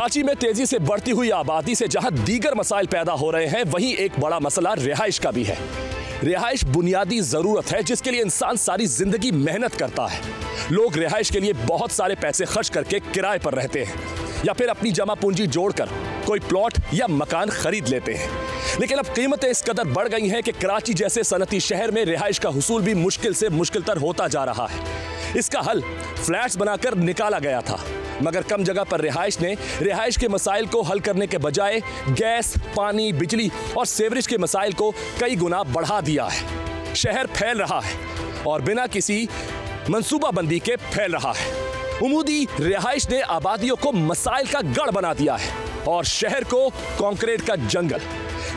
कराची में तेजी से बढ़ती हुई आबादी से जहां दीगर मसाइल पैदा हो रहे हैं, वहीं एक बड़ा मसला रिहाइश का भी है। रिहाइश बुनियादी जरूरत है जिसके लिए इंसान सारी जिंदगी मेहनत करता है। लोग रिहाइश के लिए बहुत सारे पैसे खर्च करके किराए पर रहते हैं या फिर अपनी जमा पूंजी जोड़कर कोई प्लॉट या मकान खरीद लेते हैं। लेकिन अब कीमतें इस कदर बढ़ गई हैं कि कराची जैसे सनती शहर में रिहाइश का हुसूल भी मुश्किल से मुश्किलतर होता जा रहा है। इसका हल फ्लैट्स बनाकर निकाला गया था, मगर कम जगह पर रिहाइश के मसाइल को हल करने के बजाय गैस, पानी, बिजली और सीवरेज के मसाइल को कई गुना बढ़ा दिया है। शहर फैल रहा है और बिना किसी मंसूबाबंदी के फैल रहा है। उमूदी रिहाइश ने आबादियों को मसाइल का गढ़ बना दिया है और शहर को कंक्रीट का जंगल।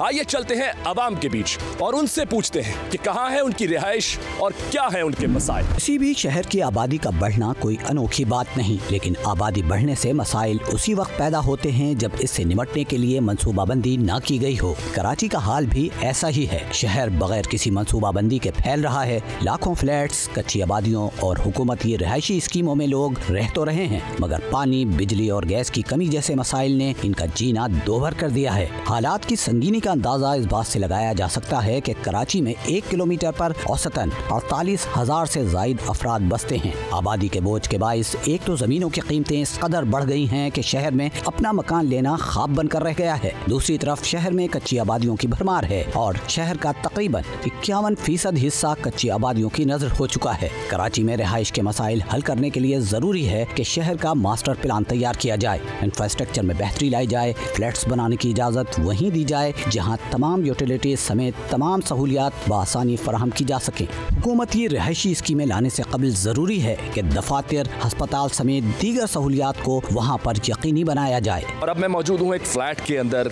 आइए चलते हैं अवाम के बीच और उनसे पूछते हैं कि कहाँ है उनकी रिहाइश और क्या है उनके मसाइल। किसी भी शहर की आबादी का बढ़ना कोई अनोखी बात नहीं, लेकिन आबादी बढ़ने से मसाइल उसी वक्त पैदा होते हैं जब इससे निपटने के लिए मंसूबाबंदी न की गई हो। कराची का हाल भी ऐसा ही है। शहर बगैर किसी मंसूबाबंदी के फैल रहा है। लाखों फ्लैट्स, कच्ची आबादियों और हुकूमती रिहायशी स्कीमों में लोग रह तो रहे हैं, मगर पानी, बिजली और गैस की कमी जैसे मसाइल ने इनका जीना दोभर कर दिया है। हालात की संगीनी का अंदाजा इस बात से लगाया जा सकता है कि कराची में 1 किलोमीटर पर औसतन 48,000 से जायद अफराद बसते हैं। आबादी के बोझ के बाइस एक तो जमीनों की कीमतें इस कदर बढ़ गई हैं कि शहर में अपना मकान लेना ख्वाब बनकर रह गया है। दूसरी तरफ शहर में कच्ची आबादियों की भरमार है और शहर का तकरीबन 51% हिस्सा कच्ची आबादियों की नजर हो चुका है। कराची में रिहाइश के मसाइल हल करने के लिए जरूरी है कि शहर का मास्टर प्लान तैयार किया जाए, इंफ्रास्ट्रक्चर में बेहतरी लाई जाए, फ्लैट्स बनाने की इजाजत वहीं दी जाए जहां तमाम यूटिलिटीज समेत तमाम सहूलियात बआसानी फराहम की जा सकें। हुकूमती रिहायशी स्कीमें लाने से कबल जरूरी है कि दफातर, अस्पताल समेत दीगर सहूलियात को वहाँ पर यकीनी बनाया जाए। और अब मैं मौजूद हूँ एक फ्लैट के अंदर।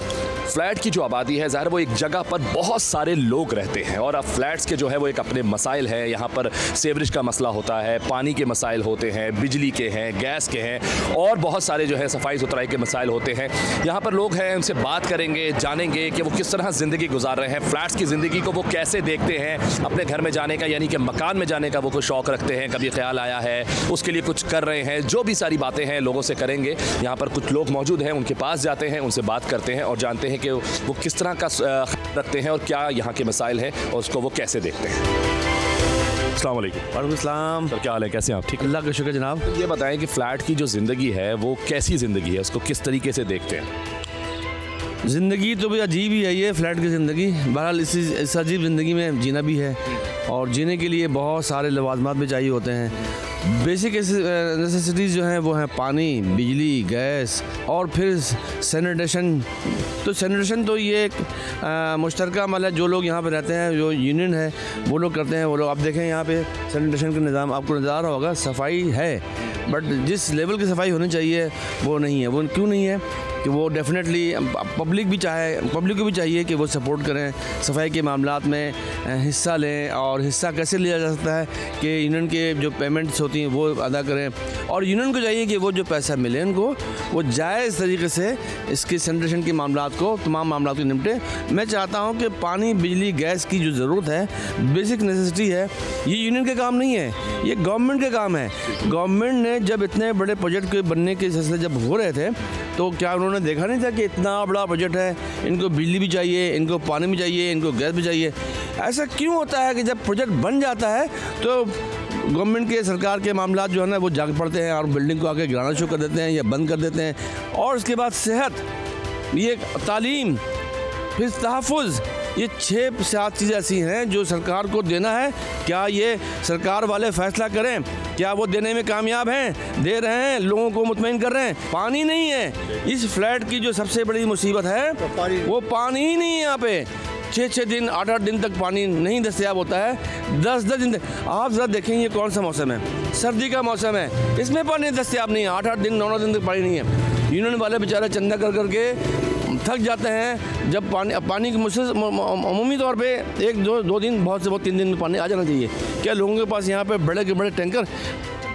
फ्लैट की जो आबादी है, ज़ाहिर वो एक जगह पर बहुत सारे लोग रहते हैं और अब फ्लैट्स के जो है वो एक अपने मसाइल हैं। यहाँ पर सीवरेज का मसला होता है, पानी के मसाइल होते हैं, बिजली के हैं, गैस के हैं और बहुत सारे जो है सफाई सुथराई के मसाइल होते हैं। यहाँ पर लोग हैं, उनसे बात करेंगे, जानेंगे कि वो किस तरह ज़िंदगी गुजार रहे हैं, फ्लैट्स की ज़िंदगी को वो कैसे देखते हैं, अपने घर में जाने का यानी कि मकान में जाने का वो कोई शौक़ रखते हैं, कभी ख्याल आया है, उसके लिए कुछ कर रहे हैं। जो भी सारी बातें हैं लोगों से करेंगे। यहाँ पर कुछ लोग मौजूद हैं, उनके पास जाते हैं, उनसे बात करते हैं और जानते हैं कि वो किस तरह का रखते हैं और क्या यहाँ के मसाइल हैं और उसको वो कैसे देखते हैं। अस्सलाम वालेकुम। वालेकुम सलाम। सर क्या हाल है, कैसे हैं आप? ठीक है, अल्लाह का शुक्र जनाब। ये बताएं कि फ़्लैट की जो ज़िंदगी है वो कैसी ज़िंदगी है, उसको किस तरीके से देखते हैं? ज़िंदगी तो भी अजीब ही है ये फ्लैट की ज़िंदगी। बहरहाल इस अजीब ज़िंदगी में जीना भी है और जीने के लिए बहुत सारे लवाजमात भी चाहिए होते हैं। बेसिक नेसेसिटीज़ जो हैं वो हैं पानी, बिजली, गैस और फिर सैनिटेशन। तो सैनिटेशन तो ये एक मुश्तरका मतलब जो लोग यहाँ पे रहते हैं, जो यूनियन है वो लोग करते हैं। वो लोग आप देखें यहाँ पे सैनिटेशन का निज़ाम आपको नज़र आ रहा होगा, सफाई है, बट जिस लेवल की सफाई होनी चाहिए वो नहीं है। वो क्यों नहीं है कि वो डेफिनेटली पब्लिक को भी चाहिए कि वो सपोर्ट करें, सफाई के मामलात में हिस्सा लें। और हिस्सा कैसे लिया जा सकता है कि यूनियन के जो पेमेंट्स होती हैं वो अदा करें और यूनियन को चाहिए कि वो जो पैसा मिले उनको वो जायज़ तरीके से इसके सैनिटेशन के मामलात को, तमाम मामलात को निपटे। मैं चाहता हूँ कि पानी, बिजली, गैस की जो ज़रूरत है, बेसिक नेसेसिटी है, ये यूनियन के काम नहीं है, ये गवर्नमेंट के काम है। गवर्नमेंट ने जब इतने बड़े प्रोजेक्ट के बनने के सिलसिले जब हो रहे थे तो क्या उन्होंने देखा नहीं था कि इतना बड़ा बजट है, इनको बिजली भी चाहिए, इनको पानी भी चाहिए, इनको गैस भी चाहिए। ऐसा क्यों होता है कि जब प्रोजेक्ट बन जाता है तो गवर्नमेंट के, सरकार के मामलात जो है ना वो जाग पड़ते हैं और बिल्डिंग को आके गिराना शुरू कर देते हैं या बंद कर देते हैं। और उसके बाद सेहत, ये तालीम, फिर तहफ़्फ़ुज़, ये 6-7 चीज़ें ऐसी हैं जो सरकार को देना है। क्या ये सरकार वाले फैसला करें, क्या वो देने में कामयाब हैं, दे रहे हैं, लोगों को मुतमईन कर रहे हैं? पानी नहीं है। इस फ्लैट की जो सबसे बड़ी मुसीबत है वो पानी ही नहीं है। यहाँ पे 6-6 दिन, 8-8 दिन तक पानी नहीं दस्तयाब होता है। 10-10 दिन तक। आप ज़रा देखें ये कौन सा मौसम है, सर्दी का मौसम है, इसमें पानी दस्तयाब नहीं है। 8-8 दिन, 9-9 दिन तक पानी नहीं है। यूनियन वाले बेचारे चंदा कर करके थक जाते हैं। जब पानी की अमूमी तौर पे 1-2 दिन, बहुत से बहुत 3 दिन में पानी आ जाना चाहिए। क्या लोगों के पास यहाँ पे बड़े के बड़े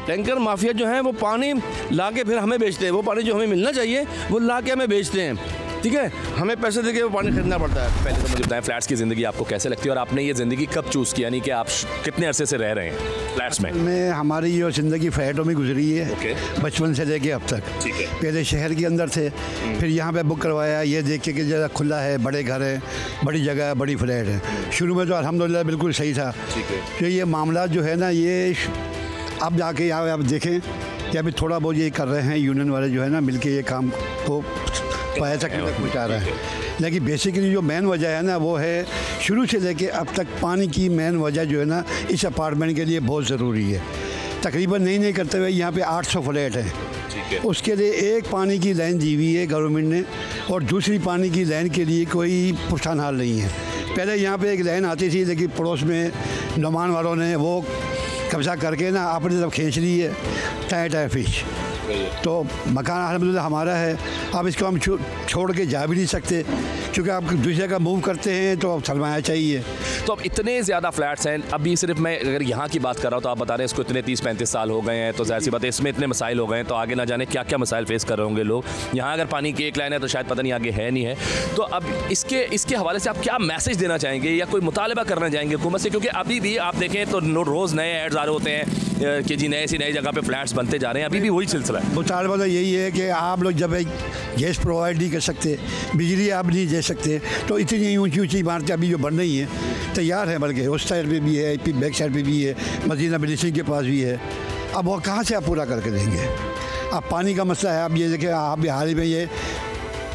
टैंकर माफिया जो हैं वो पानी ला के फिर हमें बेचते हैं। वो पानी जो हमें मिलना चाहिए वो ला के हमें बेचते हैं। ठीक है, हमें पैसे देके वो पानी खरीदना पड़ता है। पहले तो मुझे बताएं फ्लैट्स की ज़िंदगी आपको कैसे लगती है और आपने ये ज़िंदगी कब चूज़ किया, यानी कि आप कितने अरसे से रह रहे हैं फ्लैट्स में? हमारी जो ज़िंदगी फ्लैटों में गुजरी है बचपन से लेके अब तक। ठीक है। पहले शहर के अंदर थे, फिर यहाँ पे बुक करवाया, ये देख के कि ज़रा खुला है, बड़े घर हैं, बड़ी जगह है, बड़ी फ्लैट है। शुरू में तो अल्हम्दुलिल्लाह बिल्कुल सही था। ठीक है। तो ये मामला जो है ना, ये अब जाके यहाँ आप देखें कि अभी थोड़ा बहुत ये कर रहे हैं, यूनियन वाले जो है ना मिलके ये काम को पाया तक पहुँचा रहा है। लेकिन बेसिकली जो मेन वजह है ना वो है शुरू से लेके अब तक पानी की मेन वजह जो है ना इस अपार्टमेंट के लिए बहुत ज़रूरी है। तकरीबन नहीं करते हुए यहाँ पे 800 फ्लैट हैं। उसके लिए एक पानी की लाइन दी हुई है गवर्नमेंट ने, और दूसरी पानी की लाइन के लिए कोई पुरसान हाल नहीं है। पहले यहाँ पे एक लाइन आती थी, लेकिन पड़ोस में नौमान वालों ने वो कब्जा करके ना अपनी तरफ खींच ली है, टायर फिश। तो मकान अल्हम्दुलिल्लाह हमारा है, अब इसको हम छोड़ के जा भी नहीं सकते, क्योंकि आप दूसरी जगह मूव करते हैं तो अब सरमाया चाहिए। तो अब इतने ज़्यादा फ्लैट्स हैं, अभी सिर्फ मैं अगर यहाँ की बात कर रहा हूँ तो आप बता रहे हैं इसको इतने 30-35 साल हो गए हैं, तो जाहिर सी बात है इसमें इतने मसाइल हो गए हैं, तो आगे ना जाने क्या क्या मसाइल फेस कर रहे होंगे लोग। यहाँ अगर पानी की एक लाइन है तो शायद पता नहीं आगे है नहीं है। तो अब इसके हवाले से आप क्या मैसेज देना चाहेंगे या कोई मुतालबा करना चाहेंगे हुकूमत से? क्योंकि अभी भी आप देखें तो रोज़ नए एड्स आ रहे होते हैं कि जी नई सी नई जगह पर फ्लैट्स बनते जा रहे हैं, अभी भी वही सिलसिला है। मुतालबा तो यही है कि आप लोग जब गैस प्रोवाइड नहीं कर सकते, बिजली आप नहीं दे सकते, तो इतनी ऊंची ऊंची इमारतें अभी जो बन रही हैं तैयार है, बल्कि उस साइड पे भी है, बैक साइड पे भी है, मदीना बिल्डिंग के पास भी है। अब वो कहाँ से आप पूरा करके देंगे? अब पानी का मसला है। आप ये देखें, आप हाल ही में ये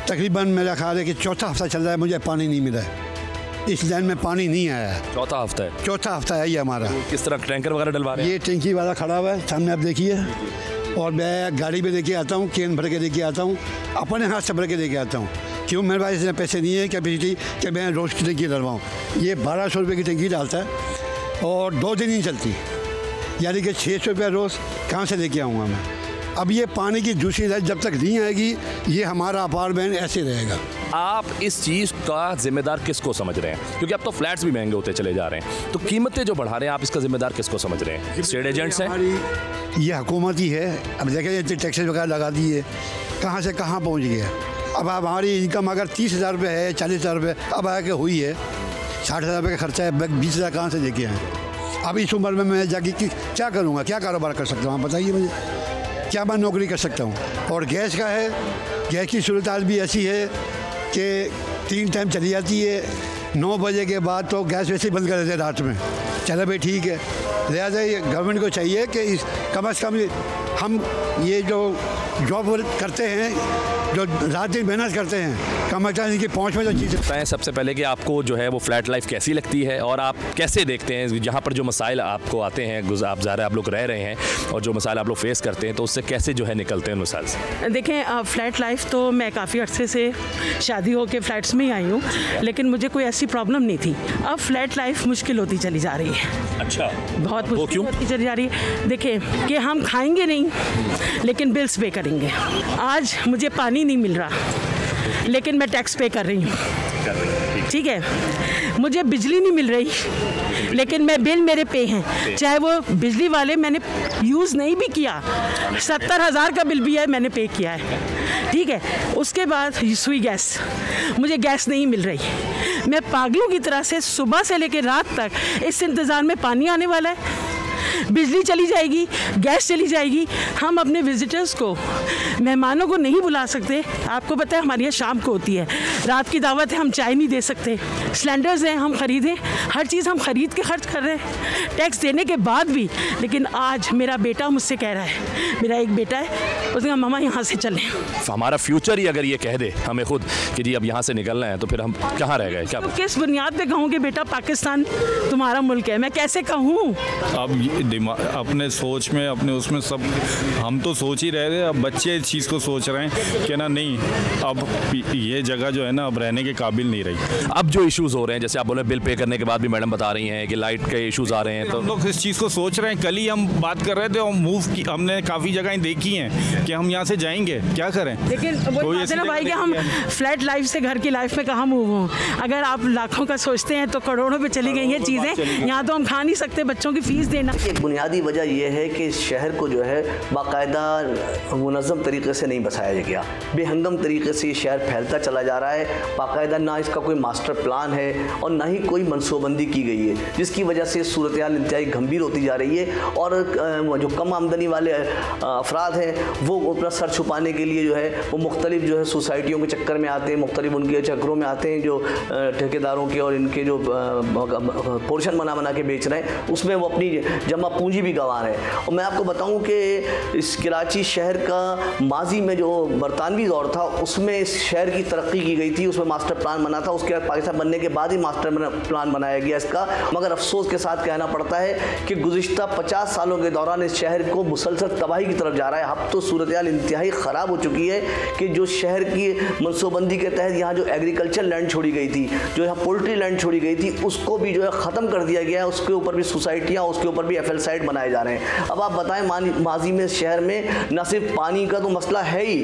तकरीबन मेरा ख्याल है कि चौथा हफ्ता चल रहा है, मुझे पानी नहीं मिला है, इस लाइन में पानी नहीं आया है। चौथा हफ्ता है ये हमारा। किस तरह टैंकर वगैरह डलवा रहे हैं? ये टैंकी वाला खड़ा हुआ है सामने, आप देखिए, और मैं गाड़ी में लेके आता हूँ, कैन भर के लेके आता हूँ, अपने हाथ से भर के लेके आता हूँ। क्यों? मेरे पास इतने पैसे नहीं है कैपेसिटी कि मैं रोज़ की टंकी डलवाऊँ। ये 1200 रुपये की टंकी डालता है और 2 दिन ही चलती, यानी कि 600 रुपये रोज़ कहाँ से लेके आऊँगा मैं? अब ये पानी की दूसरी लाइन जब तक नहीं आएगी, ये हमारा अपार्टमेंट ऐसे रहेगा। आप इस चीज़ का जिम्मेदार किसको समझ रहे हैं? क्योंकि अब तो फ्लैट्स भी महंगे होते चले जा रहे हैं, तो कीमतें जो बढ़ा रहे हैं, आप इसका जिम्मेदार किसको समझ रहे हैं? स्टेट एजेंट्स हैं? ये हुकूमत ही है। अब देखें, ये टैक्सेस वगैरह लगा दिए, कहाँ से कहाँ पहुँच गया। अब हमारी इनकम अगर 30,000 रुपये है, 40,000 रुपये अब आके हुई है, 60,000 रुपये का खर्चा है, 20,000 कहाँ से लेके आए? अब इस उम्र में मैं जाके क्या करूँगा, क्या कारोबार कर सकता हूँ? आप बताइए मुझे, क्या मैं नौकरी कर सकता हूँ? और गैस का है, गैस की सूरत भी ऐसी है कि 3 टाइम चली जाती है, 9 बजे के बाद तो गैस वैसे ही बंद कर देते हैं रात में। चलो भाई ठीक है, लिहाजा ये गवर्नमेंट को चाहिए कि कम अज़ कम हम ये जो जॉब करते हैं, जो रात दिन मेहनत करते हैं, कम अज़ कम इनकी पहुँच में जो चीज़ें। बताएं सबसे पहले कि आपको जो है वो फ्लैट लाइफ कैसी लगती है और आप कैसे देखते हैं जहाँ पर जो मसाइल आपको आते हैं, आप ज़ाहिर आप लोग रह रहे हैं, और जो मसाइल आप लोग फेस करते हैं, तो उससे कैसे जो है निकलते हैं मसाइल से? देखें, फ्लैट लाइफ तो मैं काफ़ी अर्से से शादी होकर फ्लैट्स में ही आई हूँ, लेकिन मुझे कोई ऐसी प्रॉब्लम नहीं थी। अब फ्लैट लाइफ मुश्किल होती चली जा रही है। अच्छा, बहुत मुश्किल होती चली जा रही है। देखें कि हम खाएंगे नहीं लेकिन बिल्स पे करेंगे। आज मुझे पानी नहीं मिल रहा लेकिन मैं टैक्स पे कर रही हूँ, ठीक है। मुझे बिजली नहीं मिल रही लेकिन मैं बिल मेरे पे हैं, चाहे वो बिजली वाले मैंने यूज़ नहीं भी किया, 70,000 का बिल भी है, मैंने पे किया है, ठीक है। उसके बाद सुई गैस, मुझे गैस नहीं मिल रही। मैं पागलों की तरह से सुबह से लेकर रात तक इस इंतज़ार में पानी आने वाला है, बिजली चली जाएगी, गैस चली जाएगी। हम अपने विजिटर्स को, मेहमानों को नहीं बुला सकते। आपको पता है हमारे यहाँ शाम को होती है, रात की दावत है, हम चाय नहीं दे सकते। सिलेंडर्स हैं, हम ख़रीदें, हर चीज़ हम ख़रीद के खर्च कर रहे हैं टैक्स देने के बाद भी। लेकिन आज मेरा बेटा मुझसे कह रहा है, मेरा एक बेटा है, उसने कहा मामा यहाँ से चलें। हमारा फ्यूचर ही अगर ये कह दे हमें खुद कि जी अब यहाँ से निकलना है, तो फिर हम कहाँ रह गए? क्या तो किस बुनियाद पे कहूँ कि बेटा पाकिस्तान तुम्हारा मुल्क है? मैं कैसे कहूँ? अब अपने सोच में, अपने उसमें सब हम तो सोच ही रहे थे, अब बच्चे इस चीज़ को सोच रहे हैं कि ना नहीं, अब ये जगह जो है ना अब रहने के काबिल नहीं रही। अब जो इश्यूज़ हो रहे हैं, जैसे आप बोले बिल पे करने के बाद भी मैडम बता रही हैं कि लाइट के इश्यूज़ आ रहे हैं, तो हम लोग इस चीज़ को सोच रहे हैं। कल ही हम बात कर रहे थे और मूव की, हमने काफ़ी जगहें देखी हैं कि हम यहाँ से जाएंगे, क्या करें। लेकिन वो बात है ना भाई कि हम फ्लैट लाइफ से घर की लाइफ में कहाँ मूव हों? अगर आप लाखों का सोचते हैं तो करोड़ों पे चली गई हैं चीज़ें। यहाँ तो हम खा नहीं सकते, बच्चों की फीस देना। बुनियादी वजह यह है कि इस शहर को जो है बाकायदा मुनज़्ज़म तरीके से नहीं बसाया गया। बेहंगम तरीके से ये शहर फैलता चला जा रहा है। बाकायदा ना इसका कोई मास्टर प्लान है और ना ही कोई मनसूबबंदी की गई है, जिसकी वजह से सूरत हाल इंतहाई गंभीर होती जा रही है। और जो कम आमदनी वाले अफराद हैं वो अपना सर छुपाने के लिए जो है वो मुख्तलिफ जो है सोसाइटियों के चक्कर में आते हैं, मुख्तलिफ उनके चक्करों में आते हैं जो ठेकेदारों के और इनके जो पोर्शन बना के बेच रहे हैं, उसमें वो अपनी जमा पूंजी भी गंवा रहे हैं। और मैं आपको बताऊं कि इस कराची शहर का माजी में जो बरतानवी दौर था उसमें इस शहर की तरक्की की गई थी, उसमें मास्टर प्लान बना था। उसके बाद पाकिस्तान बनने के बाद ही मास्टर प्लान बनाया गया इसका। मगर अफसोस के साथ कहना पड़ता है कि गुज़िश्ता 50 सालों के दौरान इस शहर को मुसलसल तबाही की तरफ जा रहा है। अब तो सूरत हाल इंतहाई ख़राब हो चुकी है कि जो शहर की मनसूबबंदी के तहत यहाँ जो एग्रीकल्चर लैंड छोड़ी गई थी, जो यहाँ पोल्ट्री लैंड छोड़ी गई थी, उसको भी जो है ख़त्म कर दिया गया है। उसके ऊपर भी सोसाइटियाँ, उसके ऊपर भी FL साइट बनाए जा रहे हैं। अब आप बताएं, माजी में शहर में न सिर्फ पानी का तो मसला है ही,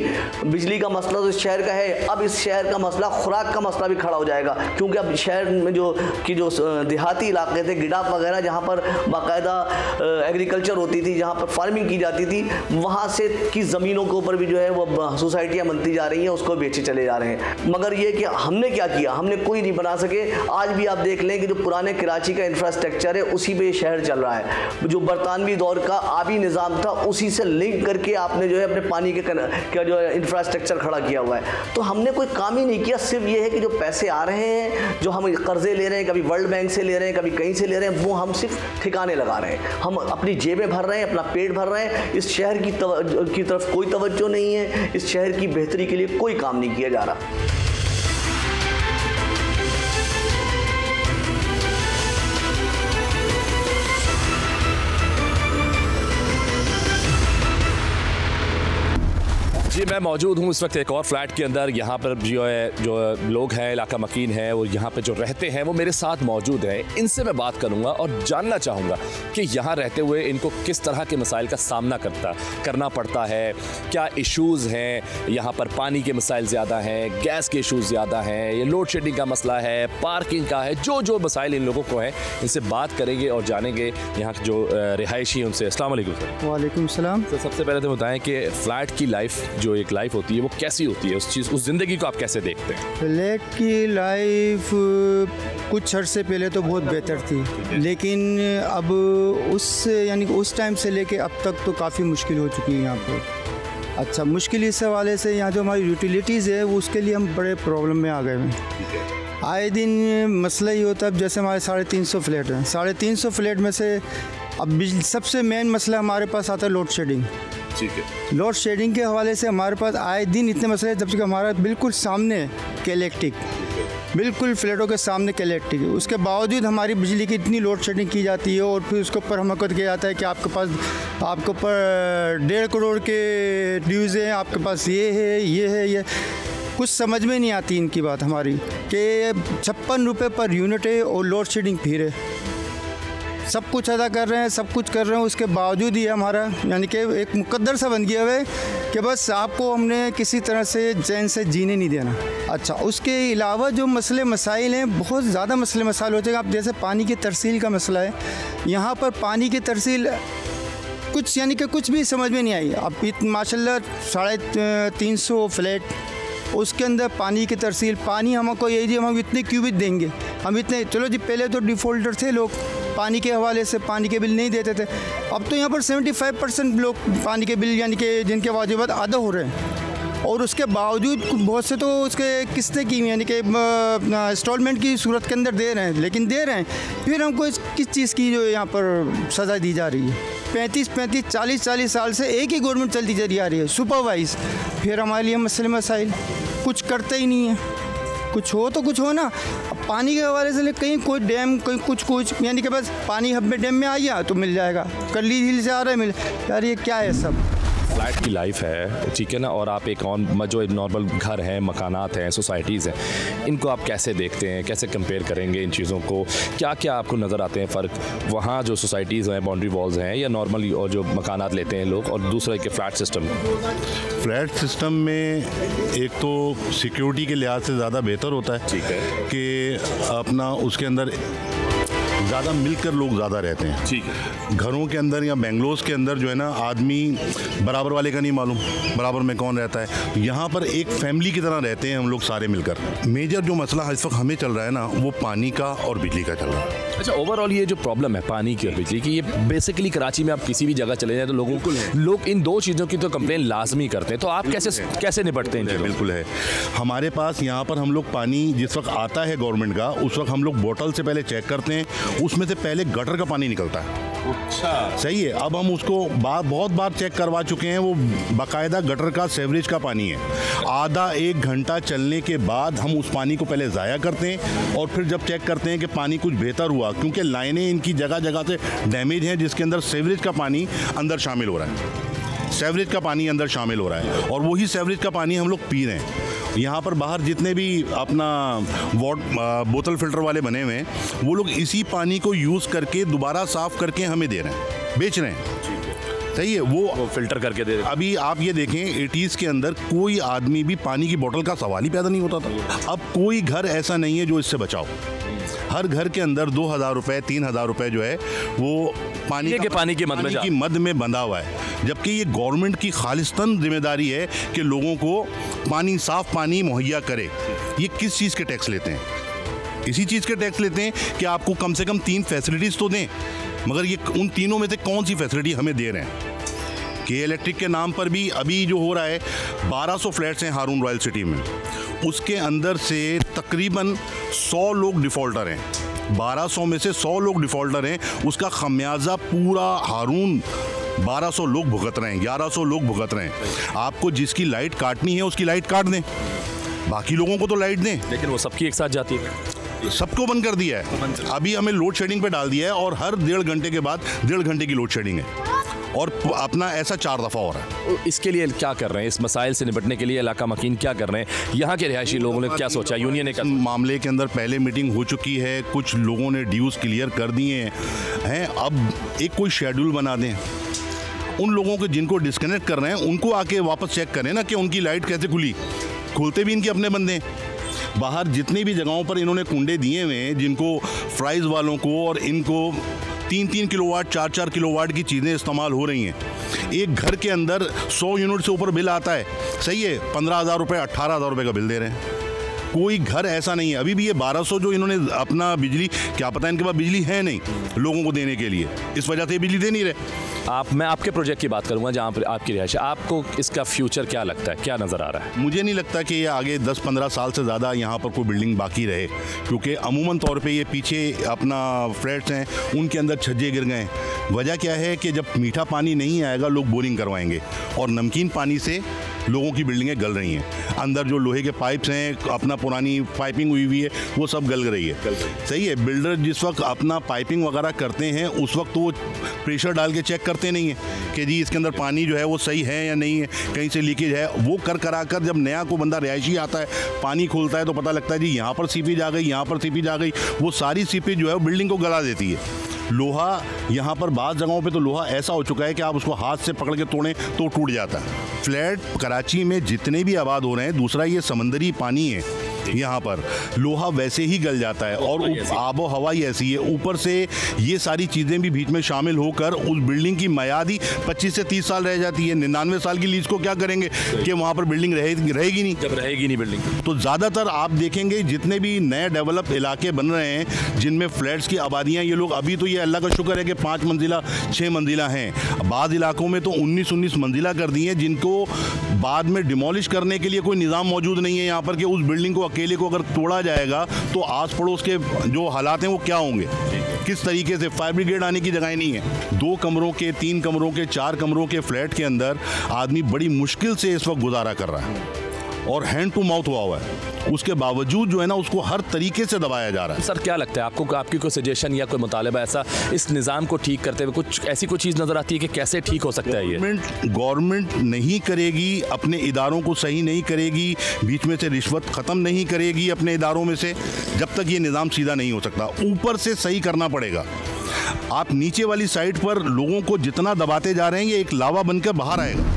बिजली का मसला तो इस शहर का है, अब इस शहर का मसला खुराक का मसला भी खड़ा हो जाएगा। क्योंकि अब शहर में जो देहाती इलाके थे, गिडाप वगैरह, जहाँ पर बाकायदा एग्रीकल्चर होती थी, जहाँ पर फार्मिंग की जाती थी, वहाँ से की ज़मीनों के ऊपर भी जो है वो सोसाइटियाँ बनती जा रही हैं, उसको बेचे चले जा रहे हैं। मगर ये कि हमने क्या किया, हमने कोई नहीं बना सके। आज भी आप देख लें कि जो पुराने कराची का इंफ्रास्ट्रक्चर है उसी पे शहर चल रहा है। जो बरतानवी दौर का आबी निज़ाम था उसी से लिंक करके आपने जो है अपने पानी के जो है इंफ्रास्ट्रक्चर खड़ा किया हुआ है। तो हमने कोई काम ही नहीं किया। सिर्फ ये है कि जो पैसे आ रहे हैं, जो हम कर्जे ले रहे हैं, कभी वर्ल्ड बैंक से ले रहे हैं, कभी कहीं से ले रहे हैं, वो हम सिर्फ ठिकाने लगा रहे हैं। हम अपनी जेबें भर रहे हैं, अपना पेट भर रहे हैं। इस शहर की तरफ कोई तवज्जो नहीं है, इस शहर की बेहतरी के लिए कोई काम नहीं किया जा रहा। जी, मैं मौजूद हूँ इस वक्त एक और फ्लैट के अंदर। यहाँ पर जो लोग हैं, इलाका मकीन हैं और यहाँ पे जो रहते हैं वो मेरे साथ मौजूद हैं। इनसे मैं बात करूँगा और जानना चाहूँगा कि यहाँ रहते हुए इनको किस तरह के मसाइल का सामना करना पड़ता है, क्या इश्यूज़ हैं। यहाँ पर पानी के मसाइल ज़्यादा हैं, गैस के इशूज़ ज़्यादा हैं, ये लोड शेडिंग का मसला है, पार्किंग का है, जो मसाइल इन लोगों को हैं, इनसे बात करेंगे और जानेंगे यहाँ जो रिहायशी हैं उनसे। अस्सलाम वालेकुम सर। वालेकुम सलाम। तो सबसे पहले तो बताएं कि फ़्लैट की लाइफ, जो एक लाइफ होती है, वो कैसी होती है, उस ज़िंदगी को आप कैसे देखते हैं? फ्लैट की लाइफ कुछ अर्से पहले तो बहुत बेहतर थी, लेकिन अब उस टाइम से लेके अब तक तो काफ़ी मुश्किल हो चुकी है यहाँ पर। अच्छा, मुश्किल इस हवाले से यहाँ जो हमारी यूटिलिटीज़ है वो उसके लिए हम बड़े प्रॉब्लम में आ गए हैं। आए दिन मसला ही होता है। अब जैसे हमारे 350 फ्लैट हैं, 350 फ्लैट में से अब सबसे मेन मसला हमारे पास आता है लोड शेडिंग। ठीक है। लोड शेडिंग के हवाले से हमारे पास आए दिन इतने मसले हैं, जब से हमारा बिल्कुल सामने इलेक्ट्रिक, बिल्कुल फ्लैटों के सामने इलेक्ट्रिक है, उसके बावजूद हमारी बिजली की इतनी लोड शेडिंग की जाती है। और फिर उसके ऊपर हमको किया जाता है कि आपके ऊपर 1.5 करोड़ के ड्यूज़ हैं, आपके पास ये है। कुछ समझ में नहीं आती इनकी बात हमारी कि 56 रुपये पर यूनिट है और लोड शेडिंग फिर है। सब कुछ अदा कर रहे हैं, सब कुछ कर रहे हैं, उसके बावजूद ही हमारा यानी कि एक मुकद्दर सा बन गया है कि बस आपको हमने किसी तरह से चैन से जीने नहीं देना। अच्छा, उसके अलावा जो मसले मसाइल हैं, बहुत ज़्यादा मसले मसाइल होते हैं। आप जैसे पानी की तरसील का मसला है, यहाँ पर पानी की तरसील कुछ यानी कि कुछ भी समझ में नहीं आई। अब माशाल्लाह 350 फ्लैट, उसके अंदर पानी की तरसील, पानी हमको यही जी हम इतने क्यूबिक देंगे, हम इतने, चलो जी पहले तो डिफ़ॉल्टर थे लोग, पानी के हवाले से पानी के बिल नहीं देते थे। अब तो यहाँ पर 75% लोग पानी के बिल यानी कि जिनके वाजिबात अदा हो रहे हैं, और उसके बावजूद बहुत से तो उसके किस्तें की यानी कि इंस्टॉलमेंट की सूरत के अंदर दे रहे हैं, लेकिन दे रहे हैं, फिर हमको किस चीज़ की जो यहाँ पर सज़ा दी जा रही है। 35 40 साल से एक ही गवर्नमेंट चलती चली आ रही है सुपरवाइज। फिर हमारे लिए मसले मसाइल कुछ करते ही नहीं है। कुछ हो तो कुछ हो ना। अब पानी के हवाले से कहीं कोई डैम, कहीं कुछ यानी कि बस पानी हब में डैम में आ गया तो मिल जाएगा, करली झील से आ रहा है मिल। यार ये क्या है सब? फ्लैट की लाइफ है, ठीक है ना, और आप एक जो नॉर्मल घर हैं, मकानात हैं, सोसाइटीज़ हैं, इनको आप कैसे देखते हैं, कैसे कंपेयर करेंगे इन चीज़ों को? क्या क्या आपको नज़र आते हैं फ़र्क वहाँ जो सोसाइटीज़ हैं, बाउंड्री वॉल्स हैं, या नॉर्मल और जो मकानात लेते हैं लोग, और दूसरा के फ्लैट सिस्टम? फ्लैट सिस्टम में एक तो सिक्योरिटी के लिहाज से ज़्यादा बेहतर होता है, ठीक है, कि अपना उसके अंदर ज़्यादा मिलकर लोग ज़्यादा रहते हैं। ठीक है। घरों के अंदर या बेंगलोर के अंदर जो है ना, आदमी बराबर वाले का नहीं मालूम बराबर में कौन रहता है। यहाँ पर एक फैमिली की तरह रहते हैं हम लोग सारे मिलकर। मेजर जो मसला इस वक्त हमें चल रहा है ना, वो पानी का और बिजली का चल रहा है। अच्छा, ओवरऑल ये जो प्रॉब्लम है पानी की और बिजली की, ये बेसिकली कराची में आप किसी भी जगह चले जाए तो लोग इन दो चीज़ों की तो कंप्लेन लाजमी करते हैं। तो आप कैसे निपटते हैं? बिल्कुल है। हमारे पास यहाँ पर हम लोग पानी जिस वक्त आता है गवर्नमेंट का, उस वक्त हम लोग बोतल से पहले चेक करते हैं, उसमें से पहले गटर का पानी निकलता है। अच्छा, सही है। अब हम उसको बहुत बार चेक करवा चुके हैं, वो बाकायदा गटर का सीवरेज का पानी है। आधा 1 घंटा चलने के बाद हम उस पानी को पहले ज़ाया करते हैं और फिर जब चेक करते हैं कि पानी कुछ बेहतर हुआ, क्योंकि लाइनें इनकी जगह जगह से डैमेज हैं, जिसके अंदर सीवरेज का पानी अंदर शामिल हो रहा है। सीवरेज का पानी अंदर शामिल हो रहा है और वही सीवरेज का पानी हम लोग पी रहे हैं। यहाँ पर बाहर जितने भी अपना बोतल फिल्टर वाले बने हुए हैं, वो लोग इसी पानी को यूज़ करके दोबारा साफ़ करके हमें दे रहे हैं, बेच रहे हैं। सही है, वो फिल्टर करके दे रहे हैं। अभी आप ये देखें 80s के अंदर कोई आदमी भी पानी की बोतल का सवाल ही पैदा नहीं होता था। अब कोई घर ऐसा नहीं है जो इससे बचाओ। हर घर के अंदर 2000 रुपये 3000 रुपये जो है वो पानी की मद में बंधा हुआ है। जबकि ये गवर्नमेंट की खालिस्तान जिम्मेदारी है कि लोगों को पानी, साफ पानी मुहैया करे। ये किस चीज़ के टैक्स लेते हैं? इसी चीज़ के टैक्स लेते हैं कि आपको कम से कम 3 फैसिलिटीज़ तो दें, मगर ये उन तीनों में से कौन सी फैसिलिटी हमें दे रहे हैं? के इलेक्ट्रिक के नाम पर भी अभी जो हो रहा है, 1200 फ्लैट्स हैं हारून रॉयल सिटी में, उसके अंदर से तकरीबन 100 लोग डिफ़ॉल्टर हैं। 1200 में से 100 लोग डिफ़ॉल्टर हैं। उसका खमियाजा पूरा हारून 1200 लोग भुगत रहे हैं, 1100 लोग भुगत रहे हैं। आपको जिसकी लाइट काटनी है उसकी लाइट काट दें, बाकी लोगों को तो लाइट दें। लेकिन वो सबकी एक साथ जाती है। सबको बंद कर दिया है। अभी हमें लोड शेडिंग पे डाल दिया है और हर 1.5 घंटे के बाद 1.5 घंटे की लोड शेडिंग है और अपना ऐसा 4 दफ़ा हो रहा है। इसके लिए क्या कर रहे हैं? इस मसाइल से निपटने के लिए इलाका मकीन क्या कर रहे हैं? यहाँ के रिहायशी लोगों ने क्या सोचा? यूनियन ने मामले के अंदर पहले मीटिंग हो चुकी है, कुछ लोगों ने ड्यूज़ क्लियर कर दिए हैं। अब एक कोई शेड्यूल बना दें, उन लोगों को जिनको डिस्कनेक्ट कर रहे हैं उनको आके वापस चेक करें ना कि उनकी लाइट कैसे खुली। खुलते भी इनके अपने बंदे हैं। बाहर जितनी भी जगहों पर इन्होंने कुंडे दिए हुए हैं, जिनको फ्राइज़ वालों को और इनको 3-3 किलोवाट 4-4 किलोवाट की चीज़ें इस्तेमाल हो रही हैं। एक घर के अंदर 100 यूनिट से ऊपर बिल आता है, सही है, 15,000 रुपये 18,000 रुपये का बिल दे रहे हैं। कोई घर ऐसा नहीं है। अभी भी ये 1200 जो इन्होंने अपना बिजली, क्या पता इनके पास बिजली है नहीं लोगों को देने के लिए, इस वजह से बिजली दे नहीं रहे। मैं आपके प्रोजेक्ट की बात करूंगा जहां पर आपकी रिहाइश है। आपको इसका फ्यूचर क्या लगता है, क्या नज़र आ रहा है? मुझे नहीं लगता कि ये आगे 10-15 साल से ज़्यादा यहाँ पर कोई बिल्डिंग बाकी रहे, क्योंकि अमूमन तौर पे ये पीछे अपना फ्लैट्स हैं उनके अंदर छज्जे गिर गए। वजह क्या है कि जब मीठा पानी नहीं आएगा लोग बोरिंग करवाएंगे और नमकीन पानी से लोगों की बिल्डिंगें गल रही हैं। अंदर जो लोहे के पाइप्स हैं, अपना पुरानी पाइपिंग हुई हुई है, वो सब गल रही है। सही है। बिल्डर जिस वक्त अपना पाइपिंग वगैरह करते हैं उस वक्त तो वो प्रेशर डाल के चेक करते नहीं है कि जी इसके अंदर पानी जो है वो सही है या नहीं है, कहीं से लीकेज है। वो करा कर जब नया को बंदा रिहायशी आता है, पानी खोलता है तो पता लगता है जी यहाँ पर सीपेज आ गई, यहाँ पर सीपेज आ गई। वो सारी सीपेज जो है वो बिल्डिंग को गला देती है। लोहा यहाँ पर बाज़ जगहों पे तो लोहा ऐसा हो चुका है कि आप उसको हाथ से पकड़ के तोड़ें तो टूट जाता है। फ्लैट कराची में जितने भी आबाद हो रहे हैं, दूसरा ये समंदरी पानी है, यहाँ पर लोहा वैसे ही गल जाता है और आबो हवा ही ऐसी है। ऊपर से ये सारी चीज़ें भी बीच में शामिल होकर उस बिल्डिंग की मियादी 25 से 30 साल रह जाती है। 99 साल की लीज को क्या करेंगे कि वहाँ पर बिल्डिंग रहेगी नहीं। जब रहेगी नहीं बिल्डिंग तो ज़्यादातर आप देखेंगे जितने भी नए डेवलप इलाके बन रहे हैं जिनमें फ्लैट्स की आबादियाँ, ये लोग अभी तो ये अल्लाह का शुक्र है कि 5 मंजिला 6 मंजिला हैं। बाद इलाकों में तो 19-19 मंजिला कर दी हैं, जिनको बाद में डिमोलिश करने के लिए कोई निज़ाम मौजूद नहीं है यहाँ पर कि उस बिल्डिंग को अकेले को अगर तोड़ा जाएगा तो आस पड़ोस के जो हालात हैं वो क्या होंगे, किस तरीके से। फायर ब्रिगेड आने की जगह नहीं है। 2 कमरों के, 3 कमरों के, 4 कमरों के फ्लैट के अंदर आदमी बड़ी मुश्किल से इस वक्त गुजारा कर रहा है और हैंड टू माउथ हुआ है। उसके बावजूद जो है ना उसको हर तरीके से दबाया जा रहा है। सर क्या लगता है आपको, आपकी कोई सजेशन या कोई मुतालबा ऐसा इस निज़ाम को ठीक करते हुए, कुछ ऐसी कोई चीज़ नज़र आती है कि कैसे ठीक हो सकता है ये? गवर्नमेंट नहीं करेगी, अपने इदारों को सही नहीं करेगी, बीच में से रिश्वत ख़त्म नहीं करेगी अपने इदारों में से, जब तक ये निज़ाम सीधा नहीं हो सकता। ऊपर से सही करना पड़ेगा। आप नीचे वाली साइड पर लोगों को जितना दबाते जा रहे हैं ये एक लावा बनकर बाहर आएगा।